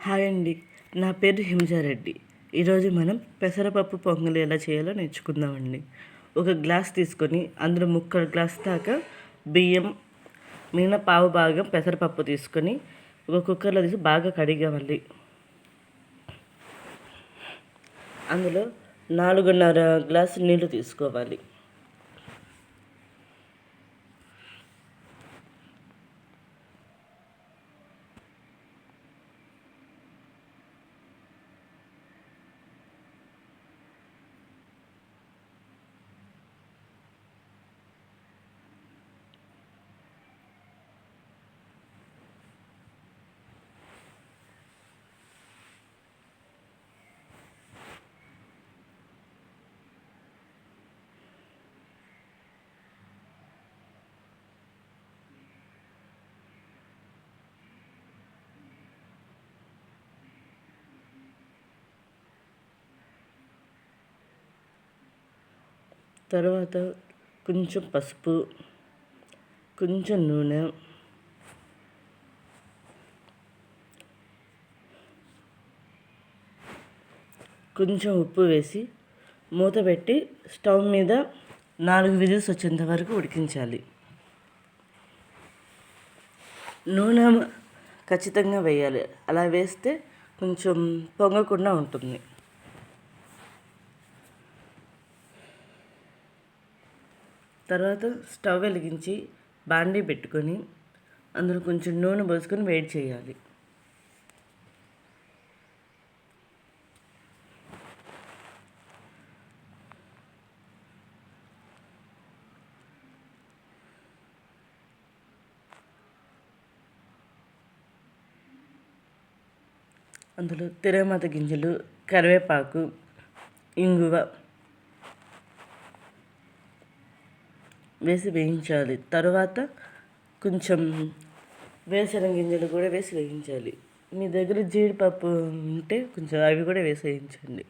Hi అండి, నా పేరు హింజారెడ్డి. ఈరోజు మనం పెసరపప్పు పొంగలి ఎలా చేయాలో నేర్చుకుందామండి. ఒక గ్లాస్ తీసుకొని అందులో ముక్కలు గ్లాస్ దాకా బియ్యం, మిగిలిన పావు భాగం పెసరపప్పు తీసుకొని ఒక కుక్కర్లో తీసి బాగా కడిగామండి. అందులో 4.5 గ్లాసు నీళ్లు తీసుకోవాలి. తర్వాత కొంచెం పసుపు, కొంచెం నూనె, కొంచెం ఉప్పు వేసి మూత పెట్టి స్టవ్ మీద 4 విజిల్స్ వచ్చేంత వరకు ఉడికించాలి. నూనె ఖచ్చితంగా వేయాలి, అలా వేస్తే కొంచెం పొంగకుండా ఉంటుంది. తర్వాత స్టవ్ వెలిగించి బాండీ పెట్టుకొని అందులో కొంచెం నూనె పోసుకొని వేడి చేయాలి. అందులో తిరగమాత గింజలు, కరివేపాకు, ఇంగువ వేసి వేయించాలి. తర్వాత కొంచెం వేరుశనగ గింజలు కూడా వేసి వేయించాలి. మీ దగ్గర జీడిపప్పు ఉంటే కొంచెం అవి కూడా వేసి వేయించండి.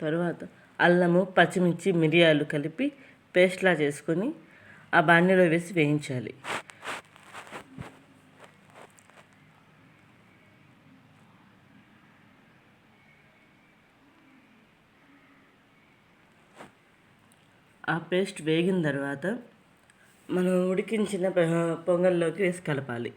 తర్వాత అల్లము, పచ్చిమిర్చి, మిరియాలు కలిపి పేస్ట్లా చేసుకొని ఆ బాణీలో వేసి వేయించాలి. ఆ పేస్ట్ వేగిన తర్వాత మనం ఉడికించిన పొంగల్లోకి వేసి కలపాలి.